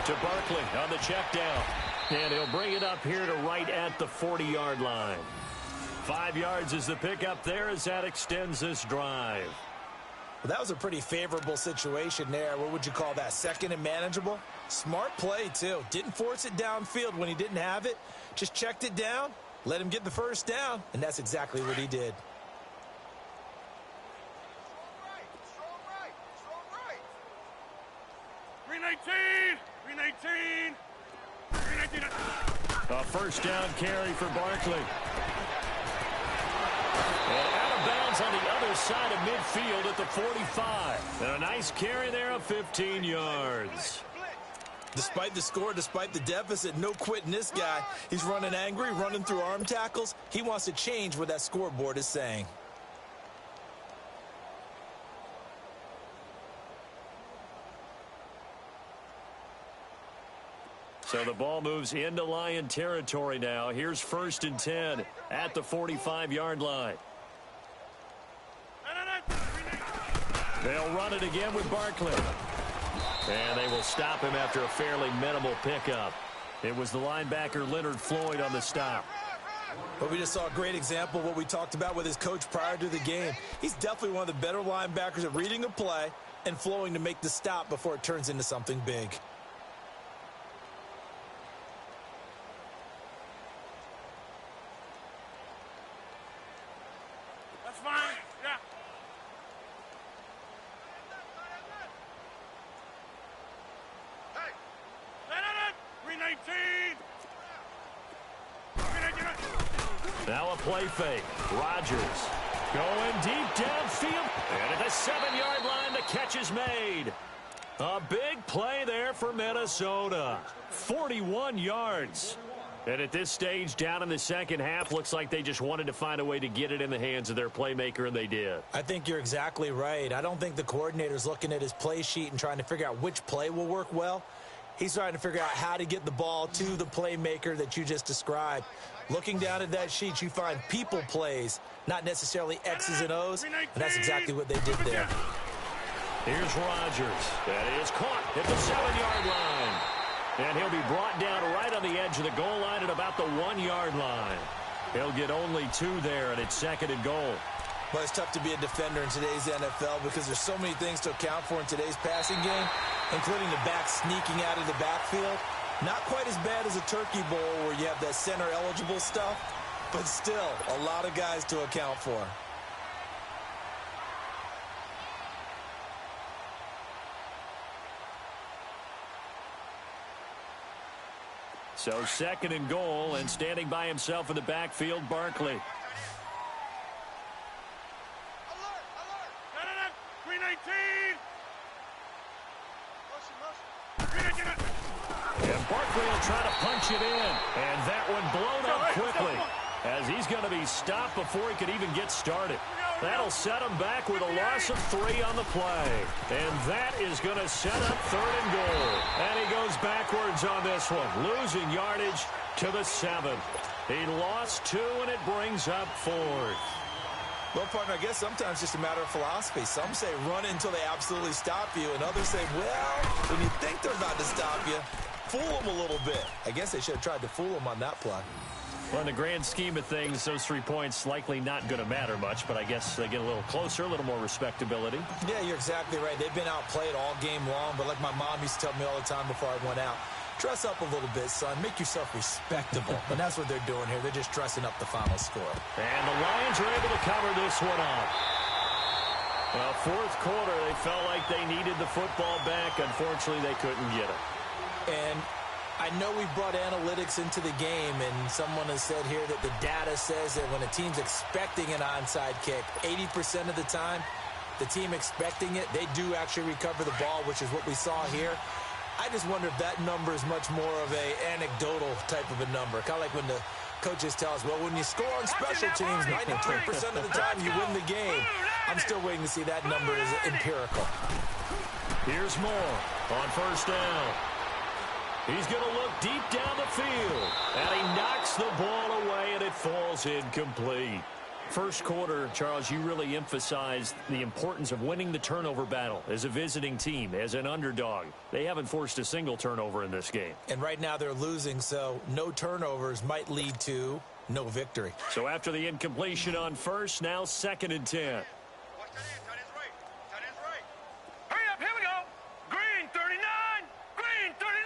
to Barkley on the check down. And he'll bring it up here to right at the 40-yard line. 5 yards is the pickup there as that extends this drive. Well, that was a pretty favorable situation there. What would you call that? 2nd and manageable? Smart play, too. Didn't force it downfield when he didn't have it. Just checked it down, let him get the 1st down, and that's exactly what he did. Strong right. 319. A 1st down carry for Barkley. And out of bounds on the other side of midfield at the 45. And a nice carry there of 15 yards. Despite the score, despite the deficit, no quitting this guy. He's running angry, running through arm tackles. He wants to change what that scoreboard is saying. So the ball moves into Lion territory now. Here's 1st and 10 at the 45-yard line. They'll run it again with Barkley. And they will stop him after a fairly minimal pickup. It was the linebacker Leonard Floyd on the stop. But we just saw a great example of what we talked about with his coach prior to the game. He's definitely one of the better linebackers at reading a play and flowing to make the stop before it turns into something big. That's fine. Yeah. Hey. 319. Now a play fake. Rodgers going deep downfield. And at the 7-yard line, the catch is made. A big play there for Minnesota. 41 yards. And at this stage, down in the second half, looks like they just wanted to find a way to get it in the hands of their playmaker, and they did. I think you're exactly right. I don't think the coordinator's looking at his play sheet and trying to figure out which play will work well. He's trying to figure out how to get the ball to the playmaker that you just described. Looking down at that sheet, you find people plays, not necessarily X's and O's, and that's exactly what they did there. Here's Rodgers. That is caught at the 7-yard line. And he'll be brought down right on the edge of the goal line at about the 1-yard line. He'll get only 2 there, and it's 2nd and goal. Well, it's tough to be a defender in today's NFL because there's so many things to account for in today's passing game, including the back sneaking out of the backfield. Not quite as bad as a turkey bowl where you have that center-eligible stuff, but still a lot of guys to account for. So 2nd and goal, and standing by himself in the backfield, Barkley. Alert! 319. And Barkley will try to punch it in. And that one blown up quickly as he's going to be stopped before he could even get started. That'll set him back with a loss of 3 on the play. And that is going to set up 3rd and goal. And he goes backwards on this one, losing yardage to the 7. He lost 2, and it brings up 4th. Well, partner, I guess sometimes it's just a matter of philosophy. Some say run it until they absolutely stop you, and others say, well, when you think they're about to stop you, fool them a little bit. I guess they should have tried to fool them on that play. Well, in the grand scheme of things, those 3 points likely not going to matter much, but I guess they get a little closer, a little more respectability. Yeah, you're exactly right. They've been outplayed all game long, but like my mom used to tell me all the time before I went out, dress up a little bit, son. Make yourself respectable. And that's what they're doing here. They're just dressing up the final score. And the Lions are able to cover this one up. Well, 4th quarter, they felt like they needed the football back. Unfortunately, they couldn't get it. And I know we brought analytics into the game, and someone has said here that the data says that when a team's expecting an onside kick, 80% of the time, the team expecting it, they do actually recover the ball, which is what we saw here. I just wonder if that number is much more of a anecdotal type of a number. Kind of like when the coaches tell us, well, when you score on special teams, 93% of the time you win the game. I'm still waiting to see that number is empirical. Here's Moore on 1st down. He's going to look deep down the field, and he knocks the ball away, and it falls incomplete. 1st quarter, Charles, you really emphasized the importance of winning the turnover battle as a visiting team, as an underdog. They haven't forced a single turnover in this game. And right now they're losing, so no turnovers might lead to no victory. So after the incompletion on 1st, now 2nd and 10. Hurry up, here we go. Green 39. Green 39.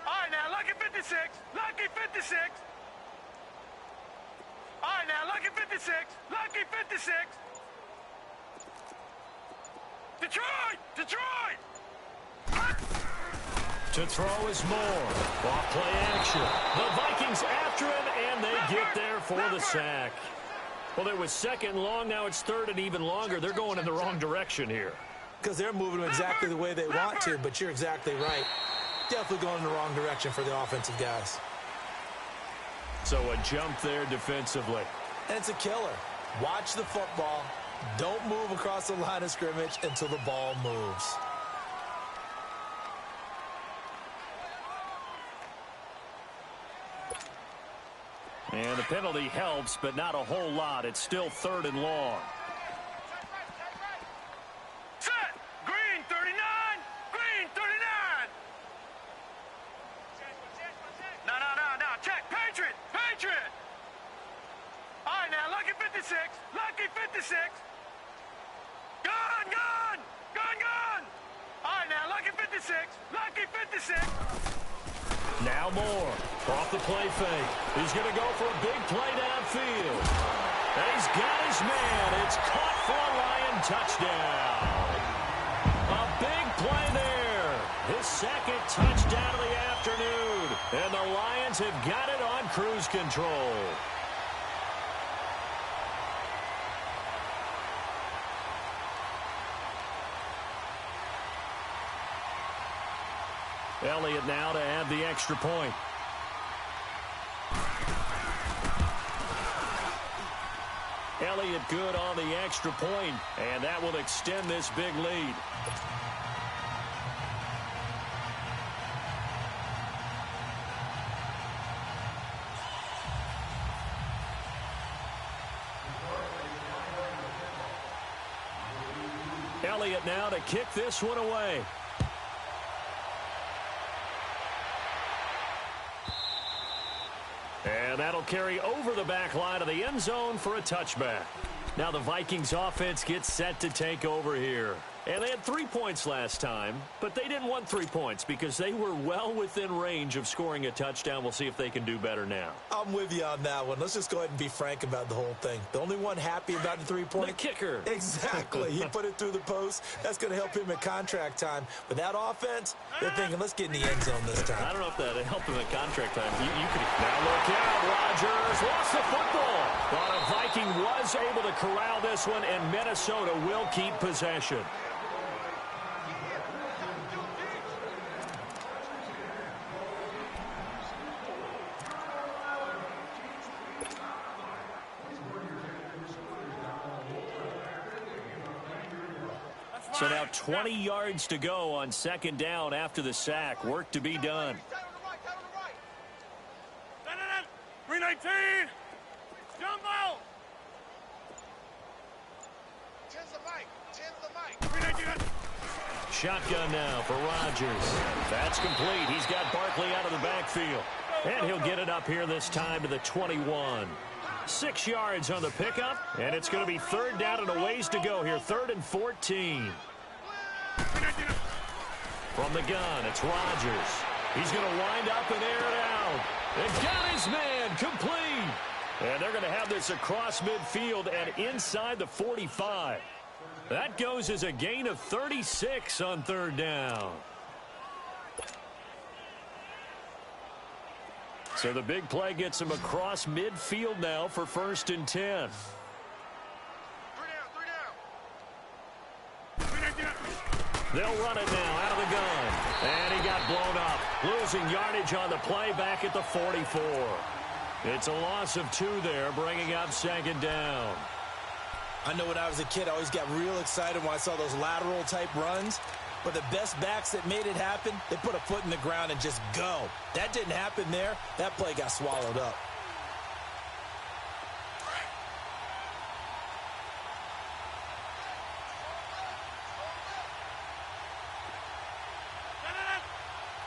All right, now, lucky 56. Lucky 56. All right, now, lucky 56. Lucky 56. Detroit! Detroit! To throw is Moore. Off play action. The Vikings after him, and they get there for the sack. Well, it was 2nd and long. Now it's 3rd and even longer. They're going in the wrong direction here. Because they're moving them exactly the way they want to, but you're exactly right. Definitely going in the wrong direction for the offensive guys. So a jump there defensively. And it's a killer. Watch the football. Don't move across the line of scrimmage until the ball moves. And the penalty helps, but not a whole lot. It's still 3rd and long. Set! Green Lucky 56. Gone, gone, gone, gone. All right, now, Lucky 56. Lucky 56. Now Moore, off the play fake. He's going to go for a big play downfield. And he's got his man. It's caught for a Lion touchdown. A big play there. His second touchdown of the afternoon. And the Lions have got it on cruise control. Elliott now to add the extra point. Elliott good on the extra point, and that will extend this big lead. Elliott now to kick this one away. And that'll carry over the back line of the end zone for a touchback. Now the Vikings offense gets set to take over here. And they had 3 points last time, but they didn't want 3 points because they were well within range of scoring a touchdown. We'll see if they can do better now. I'm with you on that one. Let's just go ahead and be frank about the whole thing. The only one happy about the 3-point. The kicker. Exactly. He put it through the post. That's going to help him at contract time. With that offense, they're thinking, let's get in the end zone this time. I don't know if that helped him at contract time. You could now look out. Rodgers lost the football. But a Viking was able to corral this one, and Minnesota will keep possession. So now 20 yards to go on second down after the sack. Work to be done. 319. Jumbo. 10's the mic. 10's the mic. 319. Shotgun now for Rodgers. That's complete. He's got Barkley out of the backfield. And he'll get it up here this time to the 21. 6 yards on the pickup, and it's going to be third down and a ways to go here. 3rd and 14. From the gun, it's Rodgers. He's going to wind up and air it out. And got his man complete. And they're going to have this across midfield and inside the 45. That goes as a gain of 36 on third down. So the big play gets him across midfield now for 1st and 10. 3 down. They'll run it now out of the gun. And he got blown up. Losing yardage on the play back at the 44. It's a loss of 2 there, bringing up 2nd down. I know when I was a kid, I always got real excited when I saw those lateral-type runs. But the best backs that made it happen, they put a foot in the ground and just go. That didn't happen there. That play got swallowed up.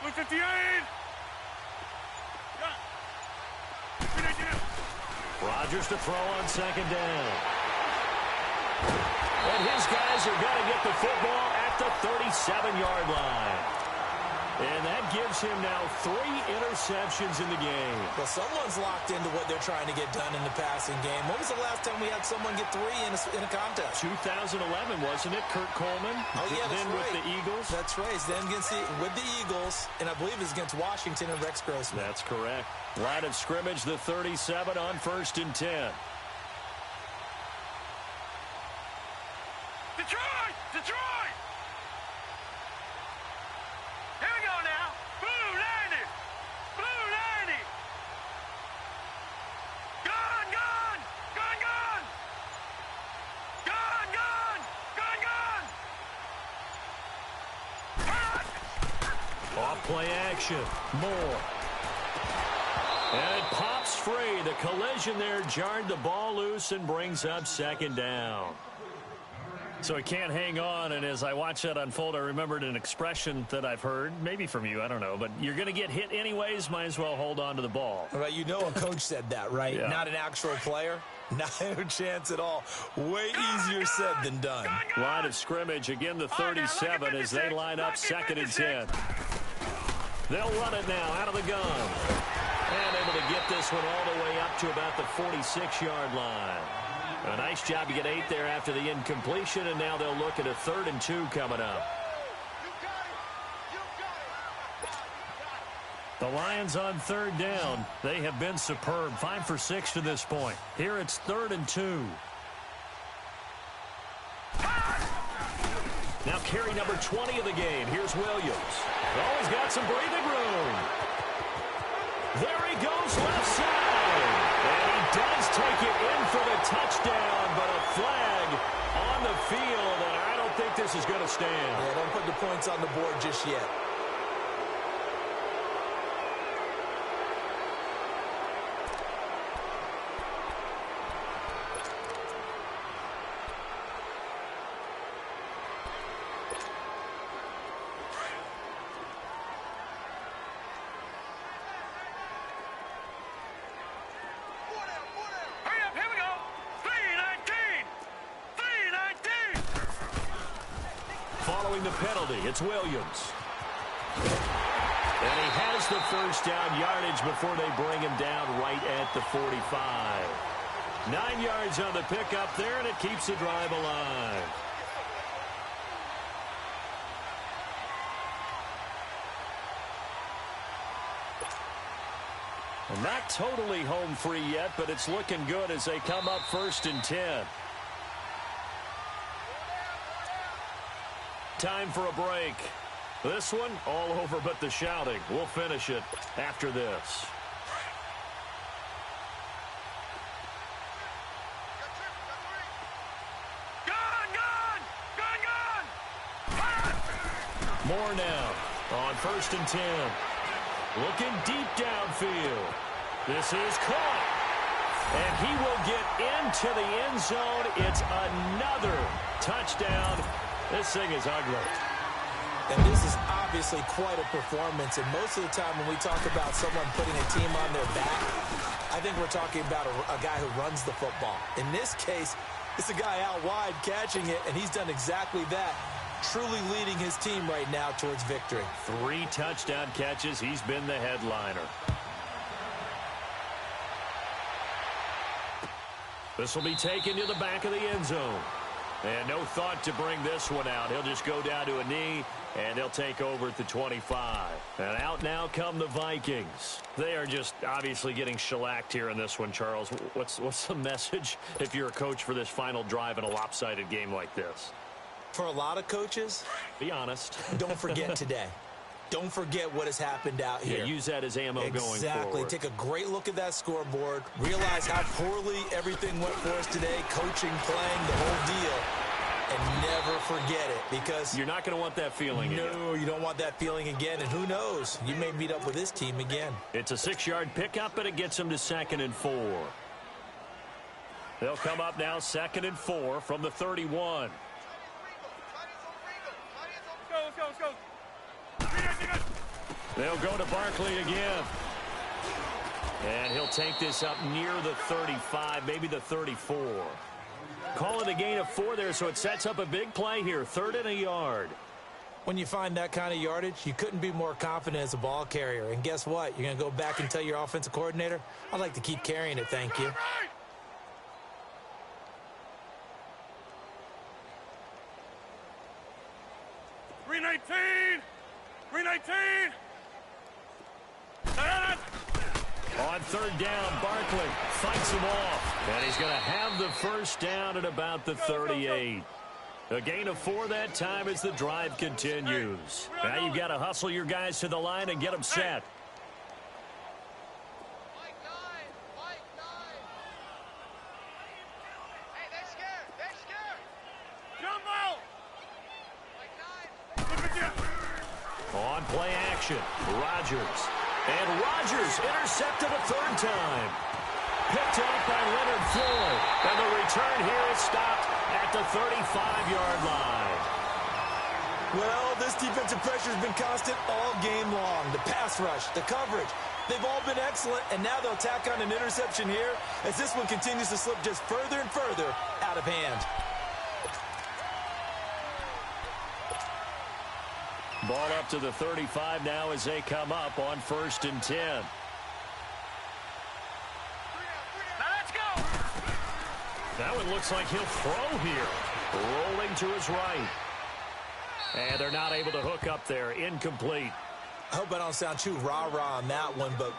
Blue 58. Rodgers to throw on 2nd down. And his guys are going to get the football at the 37-yard line. And that gives him now 3 interceptions in the game. Well, someone's locked into what they're trying to get done in the passing game. When was the last time we had someone get 3 in a contest? 2011, wasn't it? Kurt Coleman? Oh, yeah, that's then right. with the Eagles? That's right. Then with the Eagles, and I believe it's against Washington and Rex Grossman. That's correct. Line of scrimmage, the 37 on 1st and 10. Detroit! Detroit! Here we go now. Blue 90. Blue 90. Gone, gone. Gone, gone. Gone, gone. Gone, gone. Off play action. Moore. And it pops free. The collision there jarred the ball loose and brings up 2nd down. So he can't hang on, and as I watch that unfold, I remembered an expression that I've heard, maybe from you, I don't know, but you're going to get hit anyways, might as well hold on to the ball. Right, you know a coach said that, right? Yeah. Not an actual player. Not a chance at all. Way easier said than done. Line of scrimmage, again the 37 as they line up 2nd and 10. They'll run it now out of the gun. And able to get this one all the way up to about the 46-yard line. A nice job to get 8 there after the incompletion, and now they'll look at a 3rd and 2 coming up. The Lions on 3rd down. They have been superb. 5 for 6 to this point. Here it's 3rd and 2. Now carry number 20 of the game. Here's Williams. Oh, he's got some breathing room. There he goes left side. And he does take it in for the touchdown, but a flag on the field, and I don't think this is going to stand. Yeah, don't put the points on the board just yet. Following the penalty, it's Williams. And he has the first down yardage before they bring him down right at the 45. 9 yards on the pickup there, and it keeps the drive alive. And not totally home free yet, but it's looking good as they come up 1st and 10. Time for a break. This one all over but the shouting. We'll finish it after this. More now on 1st and 10. Looking deep downfield. This is caught. And he will get into the end zone. It's another touchdown. This thing is ugly. And this is obviously quite a performance. And most of the time when we talk about someone putting a team on their back, I think we're talking about a guy who runs the football. In this case, it's a guy out wide catching it, and he's done exactly that. Truly leading his team right now towards victory. 3 touchdown catches. He's been the headliner. This will be taken to the back of the end zone. And no thought to bring this one out. He'll just go down to a knee, and they'll take over at the 25. And out now come the Vikings. They are just obviously getting shellacked here in this one, Charles. What's the message if you're a coach for this final drive in a lopsided game like this? For a lot of coaches, be honest. Don't forget today. Don't forget what has happened out here. Yeah, use that as ammo going forward. Exactly. Take a great look at that scoreboard. Realize how poorly everything went for us today. Coaching, playing, the whole deal. And never forget it, because you're not going to want that feeling again. No, you don't want that feeling again. And who knows? You may meet up with this team again. It's a 6-yard pickup, and it gets them to 2nd and 4. They'll come up now 2nd and 4 from the 31. Let's go. They'll go to Barkley again. And he'll take this up near the 35, maybe the 34. Call it a gain of 4 there, so it sets up a big play here. 3rd and a yard. When you find that kind of yardage, you couldn't be more confident as a ball carrier. And guess what? You're going to go back and tell your offensive coordinator, I'd like to keep carrying it, thank you. On 3rd down, Barkley fights him off. And he's going to have the first down at about the 38. A gain of 4 that time as the drive continues. Now you've got to hustle your guys to the line and get them set. On play action, Rodgers. And Rodgers intercepted a 3rd time. Picked up by Leonard Floyd. And the return here is stopped at at the 35-yard line. Well, this defensive pressure has been constant all game long. The pass rush, the coverage, they've all been excellent, and now they'll tack on an interception here as this one continues to slip just further and further out of hand. Ball up to the 35 now as they come up on 1st and 10. Now let's go. That one looks like he'll throw here. Rolling to his right. And they're not able to hook up there. Incomplete. I hope I don't sound too rah-rah on that one, but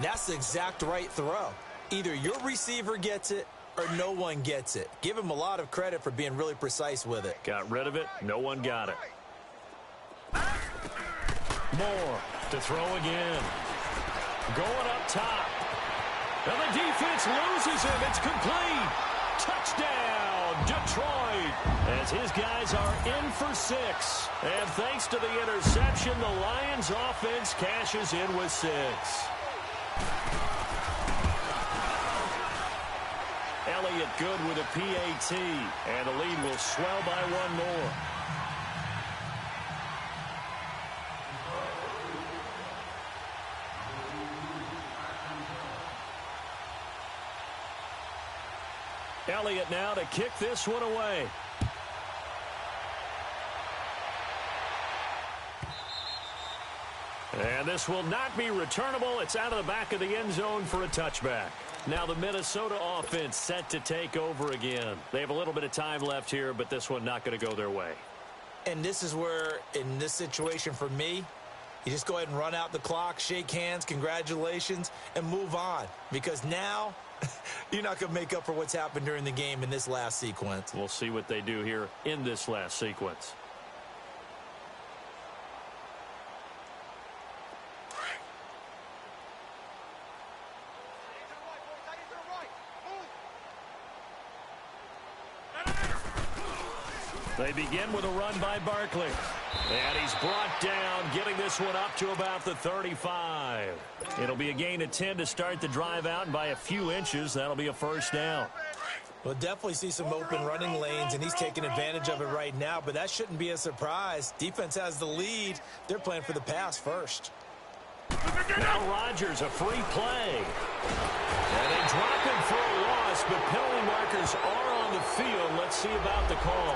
that's the exact right throw. Either your receiver gets it or no one gets it. Give him a lot of credit for being really precise with it. Got rid of it. No one got it. Moore to throw again. Going up top. And the defense loses him. It's complete. Touchdown, Detroit. As his guys are in for 6. And thanks to the interception, the Lions offense cashes in with 6. Elliott good with a PAT. And the lead will swell by 1 more. Elliott now to kick this one away. And this will not be returnable. It's out of the back of the end zone for a touchback. Now the Minnesota offense set to take over again. They have a little bit of time left here, but this one not going to go their way. And this is where, in this situation for me, you just go ahead and run out the clock, shake hands, congratulations, and move on. Because now you're not going to make up for what's happened during the game in this last sequence. We'll see what they do here in this last sequence. They begin with a run by Barkley. And he's brought down, getting this one up to about the 35. It'll be a gain of 10 to start the drive out, and by a few inches, that'll be a first down. We'll definitely see some open running lanes, and he's taking advantage of it right now, but that shouldn't be a surprise. Defense has the lead. They're playing for the pass first. Now Rodgers, a free play. And they drop him for a loss, but penalty markers are on the field. Let's see about the call.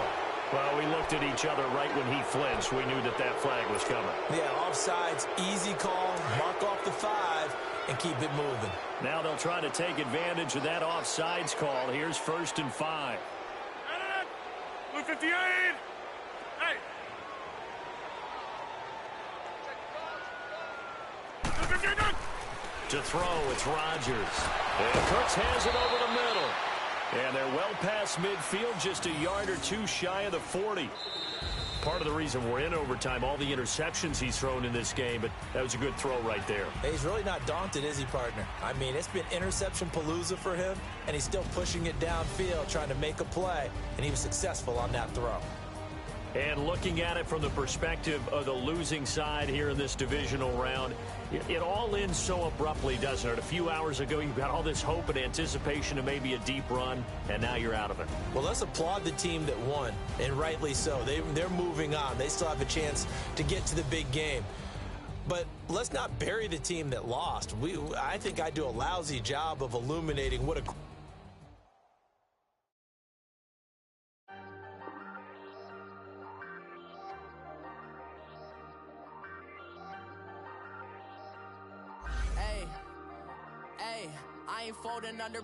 Well, we looked at each other right when he flinched. We knew that that flag was coming. Yeah, offsides, easy call, mark off the 5, and keep it moving. Now they'll try to take advantage of that offsides call. Here's 1st and 5. Blue 58. Hey. To throw, it's Rodgers. And Cooks has it over the middle. And they're well past midfield, just a yard or 2 shy of the 40. Part of the reason we're in overtime, all the interceptions he's thrown in this game, but that was a good throw right there. He's really not daunted, is he, partner? I mean, it's been interception palooza for him, and he's still pushing it downfield, trying to make a play, and he was successful on that throw. And looking at it from the perspective of the losing side here in this divisional round, it all ends so abruptly, doesn't it? A few hours ago, you got all this hope and anticipation of maybe a deep run, and now you're out of it. Well, let's applaud the team that won, and rightly so. They're moving on. They still have a chance to get to the big game. But let's not bury the team that lost. I think I do a lousy job of illuminating what a... I ain't folding under